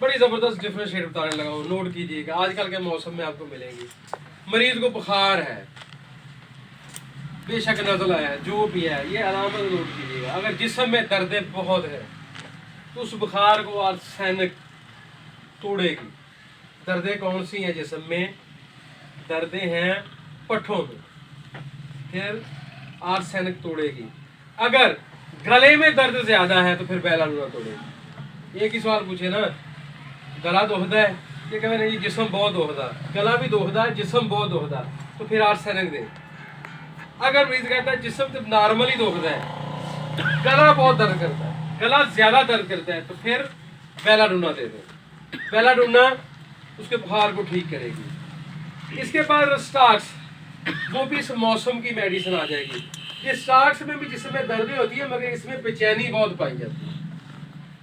बड़ी ज़बरदस्त डिफरेंशिएट बताने लगा हूँ, नोट कीजिएगा। आजकल के मौसम में आपको मिलेंगी। मरीज को बुखार है, बेशक नज़ला है, जो भी है, ये अलामत नोट कीजिएगा। अगर जिस्म में दर्द बहुत है तो उस बुखार को आर्सेनिक तोड़ेगी। दर्दें कौन सी हैं जिस्म में? दर्दें हैं पट्ठों में, फिर आर्सेनिक तोड़ेगी। अगर गले में दर्द ज़्यादा है तो फिर बेलालूना तोड़ेगी। एक ही सवाल पूछे ना, गला दोहदा है, ये कहे नहीं जिस्म बहुत दोहदा, गला भी दोहदा है, जिस्म बहुत दोहदा, तो फिर आर्सेनिक दे। अगर मरीज कहता है जिस्म तो नॉर्मली दोहदा है, गला बहुत दर्द करता है, गला ज्यादा दर्द करता है, तो फिर बेलाडोना दे दो। बेलाडोना उसके बुखार को ठीक करेगी। इसके बाद रस्टाक्स, वो भी इस मौसम की मेडिसिन आ जाएगी। ये स्टाक्स में भी जिसमें दर्दें होती है, मगर इसमें बेचैनी बहुत पाई जाती है।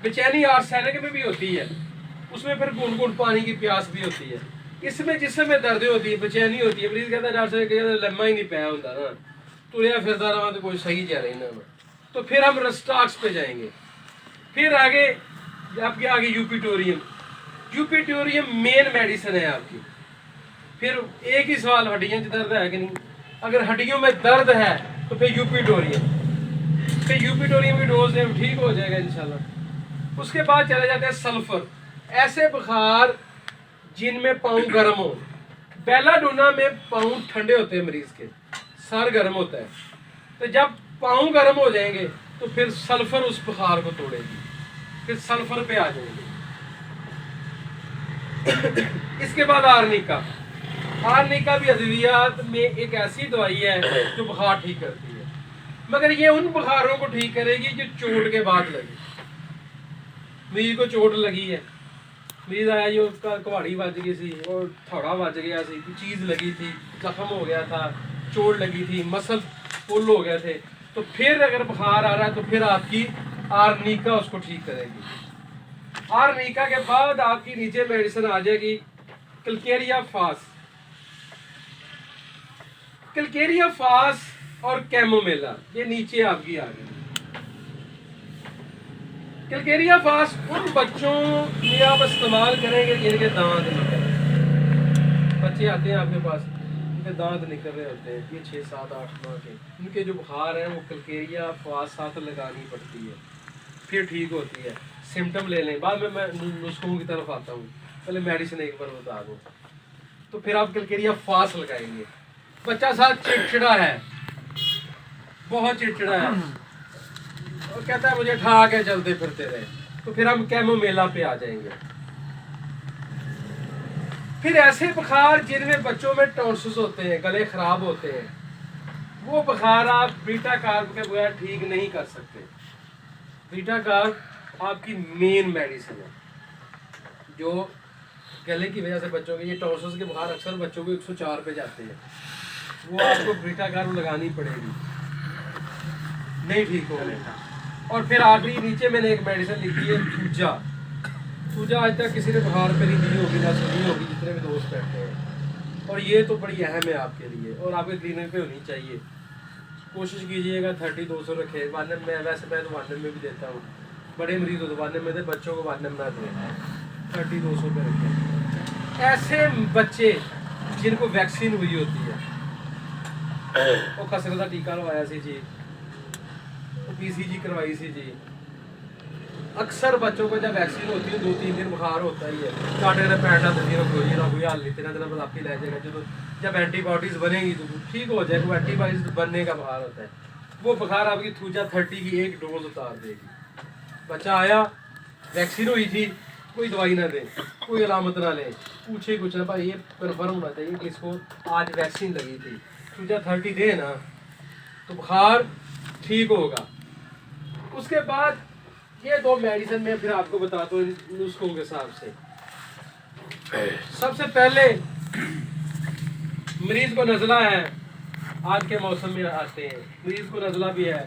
बेचैनी आर्सेनिक में भी होती है, उसमें फिर गुनगुन पानी की प्यास भी होती है। इसमें जिसमें दर्दें होती है, बेचैनी होती है, मरीज कहता है डॉक्टर साहब लम्मा ही नहीं पाया होता ना, तुरया फिरता रहा तो कोई सही जा रही ना, तो फिर हम रस्टाक्स पे जाएंगे। फिर आगे आपके आगे यूपिटोरियम। यूपिटोरियम मेन मेडिसिन है आपकी। फिर एक ही सवाल, हड्डियों में दर्द है कि नहीं? अगर हड्डियों में दर्द है तो फिर यूपिटोरियम, फिर यूपिटोरियम की डोज है, ठीक हो जाएगा इंशाल्लाह। उसके बाद चले जाते हैं सल्फर। ऐसे बुखार जिनमें पाँव गर्म हो, बेलाडोना में पाँव ठंडे होते हैं मरीज के, सर गर्म होता है, तो जब पाँव गर्म हो जाएंगे तो फिर सल्फर उस बुखार को तोड़ेगी, फिर सल्फर पे आ जाएंगे। इसके बाद आर्निका। आर्निका भी अद्वियात में एक ऐसी दवाई है जो बुखार ठीक करती है, मगर ये उन बुखारों को ठीक करेगी जो चोट के बाद लगी। मरीज को चोट लगी है, मरीज आया जो उसका कुहाड़ी बज गई थी और थोड़ा बज गया थी, चीज़ लगी थी, जख्म हो गया था, चोट लगी थी, मसल पुल हो गए थे, तो फिर अगर बुखार आ रहा है तो फिर आपकी आर्निका उसको ठीक करेगी। आर्निका के बाद आपकी नीचे मेडिसिन आ जाएगी कल्केरिया फास। कल्केरिया फास और कैमोमेला, ये नीचे आपकी आ गई। कल्केरिया फास उन बच्चों में आप इस्तेमाल करेंगे जिनके दांत निकल रहे हैं। बच्चे आते हैं आपके पास, उनके दांत निकल रहे होते हैं, ये 6, 7, 8 माह के, उनके जो बुखार है वो कल्केरिया फास साथ लगानी पड़ती है, फिर ठीक होती है। सिम्टम ले लें, बाद में मैं नुस्खों की तरफ आता हूँ, पहले मेडिसिन एक बार बता दूँ। तो फिर आप कल्केरिया फास लगाएंगे। बच्चा साथ चिड़चिड़ा है, बहुत चिड़चिड़ा है और कहता है मुझे ठा के चलते फिरते रहे, तो फिर हम कैमोमेला पे आ जाएंगे। फिर ऐसे बुखार जिनमें बच्चों में टॉन्सिस होते हैं, गले खराब होते हैं, वो बुखार आप बीटा कार्ब के बगैर ठीक नहीं कर सकते। बीटा कार्ब आपकी मेन मेडिसिन है, जो गले की वजह से बच्चों के ये टॉन्सिस के बुखार अक्सर बच्चों को 104 पे जाते हैं, वो आपको बीटा कार्ब लगानी पड़ेगी, नहीं ठीक होगा। और फिर आखिरी नीचे मैंने एक मेडिसिन लिखी है थूजा। थूजा आज तक किसी ने बुखार पे नहीं दी होगी, ना सुनी होगी, जितने भी दोस्त बैठे हैं, और ये तो बड़ी अहम है आपके लिए और आपके क्लिनिक पे होनी चाहिए। कोशिश कीजिएगा 30-200 रखे। वानम में वैसे मैं तो वानम में भी देता हूँ, बड़े मरीज हो तो वानम में दे, बच्चों को वानम ना दें, 30-200 पे रखें। ऐसे बच्चे जिनको वैक्सीन हुई होती है, वो खसरे का टीका लगवाया सी जी, PCG करवाई सी जी, अक्सर बच्चों को जब वैक्सीन होती है 2-3 दिन बुखार होता ही है, काटे ने पैंटा कोई हाल नहीं, तेरा दिन आप ही लै जाएगा। जब एंटीबॉडीज बनेगी तो ठीक हो जाएगा, वो एंटीबॉडीज बनने का बुखार होता है, वो बुखार आपकी थूजा 30 की एक डोज उतार देगी। बच्चा आया, वैक्सीन हुई थी, कोई दवाई ना दे, कोई अलामत ना ले, पूछे कुछ ना, भाई ये कन्फर्म होना चाहिए कि इसको आज वैक्सीन लगी थी, थूजा 30 दे ना तो बुखार ठीक होगा। उसके बाद ये 2 मेडिसिन में फिर आपको बताता हूँ नुस्खों के हिसाब से। सबसे पहले मरीज को नज़ला है, आज के मौसम में आते हैं, मरीज को नज़ला भी है,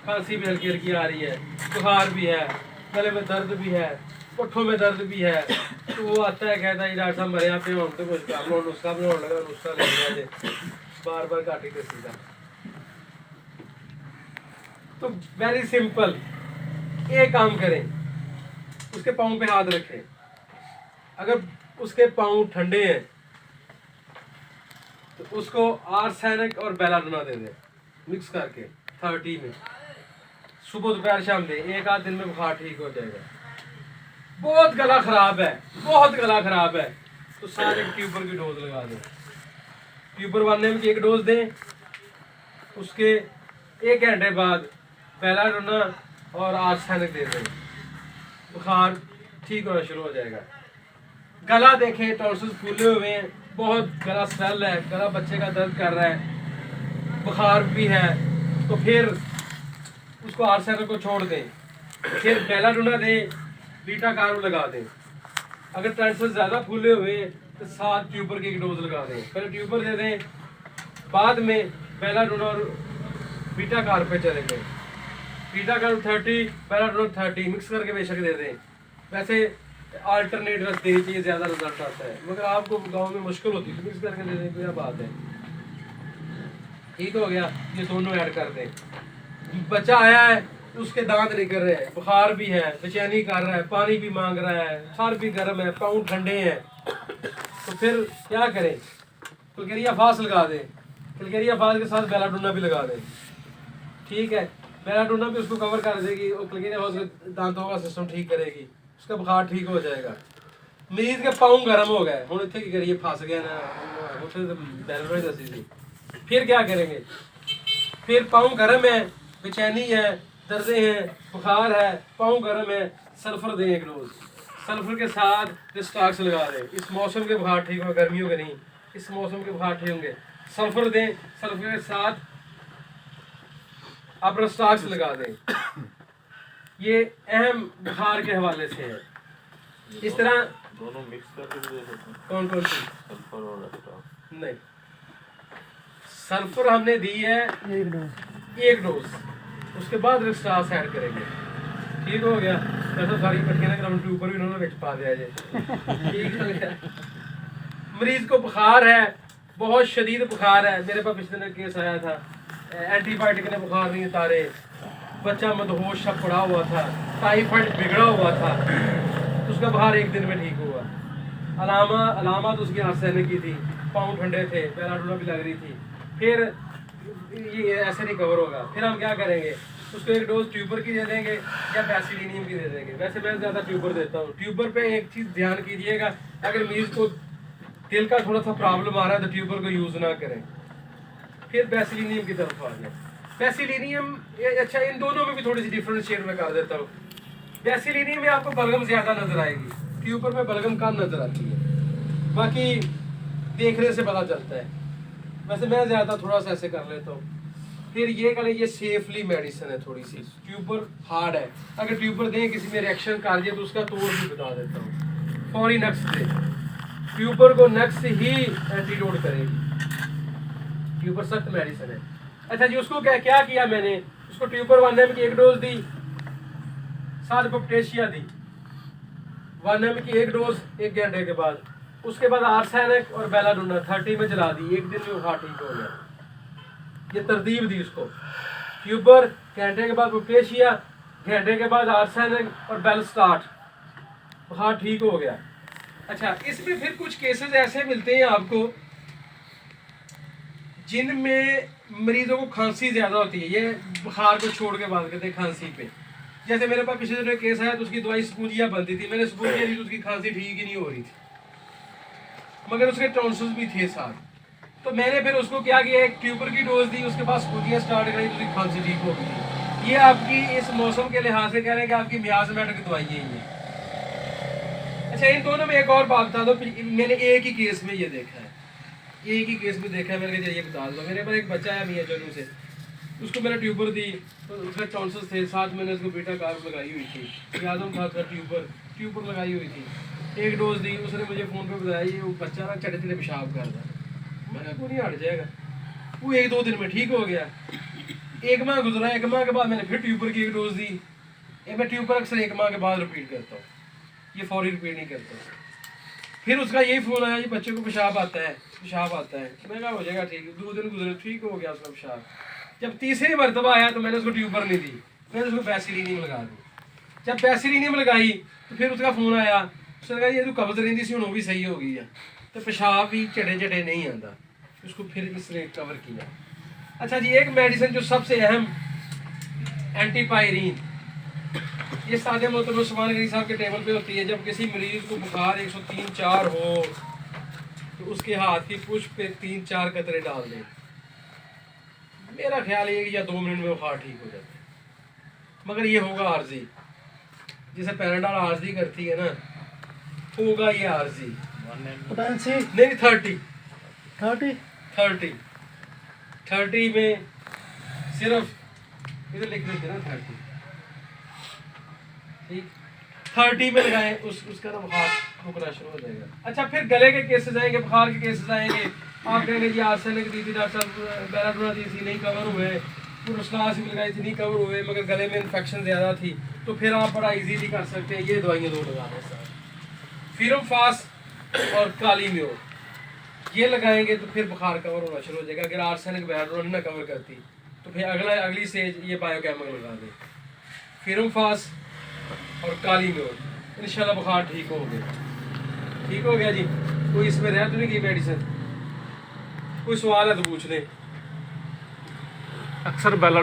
खांसी भी हल्की हल्की आ रही है, बुखार भी है, गले में दर्द भी है, पुट्ठों में दर्द भी है, तो वो आता है कहता है डॉक्टर साहब मेरे यहाँ पे तो कुछ कर लो, नुस्खा बनाने लगा, नुस्खा ले लिया बार बार काटी के सीधा। तो वेरी सिंपल, एक काम करें, उसके पाँव पे हाथ रखें, अगर उसके पाँव ठंडे हैं तो उसको आर्सेनिक और बेलाडोना दे दे मिक्स करके 30 में, सुबह दोपहर शाम दे, 1 आध दिन में बुखार ठीक हो जाएगा। बहुत गला खराब है, बहुत गला खराब है, तो सारे ट्यूबर की डोज लगा दो। ट्यूबर 1 ml की 1 डोज दें, उसके 1 घंटे बाद बेलाडोना और आर्सेनिक दे दें, बुखार ठीक होना शुरू हो जाएगा। गला देखें टॉन्सिल्स फूले हुए हैं, बहुत गला स्वेल है, गला बच्चे का दर्द कर रहा है, बुखार भी है, तो फिर उसको आर्सेनिक को छोड़ दें, फिर बेलाडोना दें, बीटा कार्ब लगा दें। अगर टॉन्सिल्स ज़्यादा फूले हुए हैं तो 7 ट्यूबर की 1 डोज लगा दें, पहले ट्यूबर दे दें, बाद में बेलाडोना और बीटा कार्ब पे चले गए, बीटा कार्ब 30 बेलाडोना 30 मिक्स करके बेशक दे दें। वैसे अल्टरनेट रस देनी चाहिए, ज़्यादा रिजल्ट आता है, मगर आपको गांव में मुश्किल होती है तो मिक्स करके दे दें, क्या बात है। ठीक हो गया, ये दोनों ऐड कर दें। बच्चा आया है उसके दांत निकल रहे हैं, बुखार भी है, बेचैनी कर रहा है, पानी भी मांग रहा है, सर भी गर्म है, पाँव ठंडे हैं, तो फिर क्या करें? क्लकेरिया फास लगा दें, क्लकेरिया फास के साथ बेलाडोना भी लगा दें। ठीक है, बेलाडोना भी उसको कवर कर देगी और क्लकेरिया फास के दांतों का सिस्टम ठीक करेगी, उसका बुखार ठीक हो जाएगा। मरीज के पाँव गर्म हो गए, हूँ इतने की करिए, फंस गया ना, उसे दसी थी। फिर क्या करेंगे? फिर पाँव गर्म है, बेचैनी है, दर्दें हैं, बुखार है, पाँव गर्म है, सल्फर दें 1 डोज, सल्फर के साथ रिस्टाक्स लगा दें। इस मौसम के बुखार ठीक हो, गर्मियों के नहीं, इस मौसम के बुखार ठीक होंगे। सल्फर दें, सल्फर के साथ आप रिस्टाक्स लगा दें। ये अहम बुखार के हवाले से है। इस तरह दोनों मिक्स करके भी दे सकते हैं। कौन कौन सी? सल्फर और एस्ट्रा। नहीं, सल्फर हमने दी है 1 डोज, उसके बाद रिस्टाक्स ऐड करेंगे। ठीक हो गया, तो सारी पट्टियां ग्राउंड के ऊपर भी उन्होंने बिच पा दिया जी। ठीक हो गया। मरीज को बुखार है, बहुत शदीद बुखार है, मेरे पास पिछले दिन केस आया था, एंटीबायोटिक ने बुखार नहीं उतारे, बच्चा मदहोश सा पड़ा हुआ था, टाइफाइड बिगड़ा हुआ था, तो उसका बुखार 1 दिन में ठीक हुआ। अलामत उसकी आर्सेनिक की थी, पाँव ठंडे थे, बेलाडोना भी लग रही थी। फिर ये ऐसे नहीं कवर होगा, फिर हम क्या करेंगे? उसको 1 डोज ट्यूबर की दे देंगे या बेसिलिनियम की दे देंगे। वैसे मैं ज़्यादा ट्यूबर देता हूँ। ट्यूबर पे एक चीज़ ध्यान कीजिएगा, अगर मरीज को दिल का थोड़ा सा प्रॉब्लम आ रहा है तो ट्यूबर को यूज़ ना करें, फिर बेसिलिनियम की तरफ आ जाए। बेसिलिनियम अच्छा, इन दोनों में भी थोड़ी सी डिफ्रेंशिएट मैं कर देता हूँ। बेसिलिनियम में आपको बलगम ज़्यादा नज़र आएगी, ट्यूबर में बलगम कम नज़र आती है, बाकी देखने से पता चलता है। वैसे मैं ज़्यादा थोड़ा सा ऐसे कर लेता हूँ। फिर ये करें, ये सेफली मेडिसिन है थोड़ी सी, ट्यूबर हार्ड है, अगर ट्यूबर दें किसी में रिएक्शन कर दिए तो उसका तोड़ भी बता देता हूँ। फौरी नक्स दें, ट्यूबर को नक्स ही एंटीडोट करेगी, ट्यूबर सख्त मेडिसिन है। अच्छा जी, उसको क्या किया मैंने? उसको ट्यूबर 1 ml की 1 डोज दी, साथ पोटेशिया दी, 1 ml की 1 डोज 1 घंटे के बाद, उसके बाद आर्सेनिक और बेलाडोना 30 में चला दी, 1 दिन में बुखार ठीक हो गया। ये तरतीब दी उसको, ट्यूबर, घंटे के बाद पोटेशिया, घंटे के बाद आर्सेनिक और बेल स्टार्ट, बुखार ठीक हो गया। अच्छा, इसमें फिर कुछ केसेस ऐसे मिलते हैं आपको जिनमें मरीजों को खांसी ज़्यादा होती है, ये बुखार को छोड़ के बात करते हैं खांसी पे। जैसे मेरे पास पिछले दिन केस आया तो उसकी दवाई स्पूजिया बनती थी, मैंने स्पूजिया दी तो उसकी खांसी ठीक ही नहीं हो रही थी, मगर उसके टॉन्सिल्स भी थे साथ। तो मैंने फिर उसको क्या किया, 1 ट्यूबर की डोज दी, उसके बाद स्पूजिया स्टार्ट कराई तो उसकी खांसी ठीक हो गई। ये आपकी इस मौसम के लिहाज से कह रहे हैं कि आपकी मियाज़मेट की दवाई है ये। अच्छा, इन दोनों में एक और बात बता दो, मैंने एक ही केस में ये देखा है, एक ही केस में देखा है, मैंने कहा ये बता दो। मेरे पास एक बच्चा है मियाँ चलू से, उसको मैंने ट्यूबर दी तो उसमें टॉन्सिल्स थे, साथ मैंने उसको बीटा कार्ब लगाई हुई थी, यादम था ट्यूबर लगाई हुई थी, 1 डोज दी। उसने मुझे फ़ोन पे बताया ये वो बच्चा ना चढ़े चढ़े पेशाब कर रहा है, मैंने को नहीं हट जाएगा, वो 1-2 दिन में ठीक हो गया। 1 माह गुजरा, 1 माह के बाद मैंने फिर ट्यूबर की 1 डोज दी। मैं ट्यूबर अक्सर 1 माह के बाद रिपीट करता हूँ, ये फौरी रिपीट नहीं करता। फिर उसका यही फ़ोन आया, जी बच्चे को पेशाब आता है, मैं कहा हो जाएगा ठीक, 2 दिन गुजरे, ठीक हो गया उसका पेशाब। जब तीसरी मरतबा आया तो मैंने उसको ट्यूबर नहीं दी, मैंने उसको बेसिलिनियम लगा दी। जब बेसिलिनियम लगाई तो फिर उसका फ़ोन आया उसने कहा ये तो कब्ज रही सी, वो भी सही हो गई है, तो पेशाब भी चढ़े चढ़े नहीं आता, उसको फिर इसने कवर किया। अच्छा जी, एक मेडिसिन जो सबसे अहम, एंटीपायरीन, ये सादे मोहतरम उस्मान गनी साहब के टेबल पे होती है। जब किसी मरीज को बुखार 103-4 हो तो उसके हाथ की पुष्प पे 3-4 कतरे डाल दें। मेरा ख्याल है कि या 2 मिनट में बुखार ठीक हो जाता है, मगर ये होगा आर्जी, जिसे पैराडाल आर्जी करती है ना, होगा ये आर्जी। पोटेंसी नहीं 30 30 30 30 में सिर्फ इधर लिख देते ना 30, ठीक, 30 में लगाएं, उसका ना बुखार रुकना शुरू हो जाएगा। अच्छा, फिर गले के केसेस आएंगे, बुखार के केसेस आएंगे, आप कहेंगे जी आर्सेनिक दी थी डॉक्टर साहब, बेलाडोना दी थी नहीं कवर हुए, पुरस्कार भी लगाई थी नहीं कवर हुए, मगर गले में इन्फेक्शन ज़्यादा थी, तो फिर आप बड़ा इजीली कर सकते हैं, ये दवाइयाँ 2 लगा दें सर, फिरम फास और काली म्योर, ये लगाएंगे तो फिर बुखार कवर होना शुरू हो जाएगा। अगर आर्सेनिक बेलाडोना ना कवर करती तो फिर अगली स्टेज ये बायोकेमिकल लगा दें, फिरम फास और काली म्योर, इंशाल्लाह बुखार ठीक हो गया। ठीक हो गया जी, कोई इसमें रह तो नहीं गई मेडिसिन? कोई सवाल है तो पूछ लें। अक्सर बेला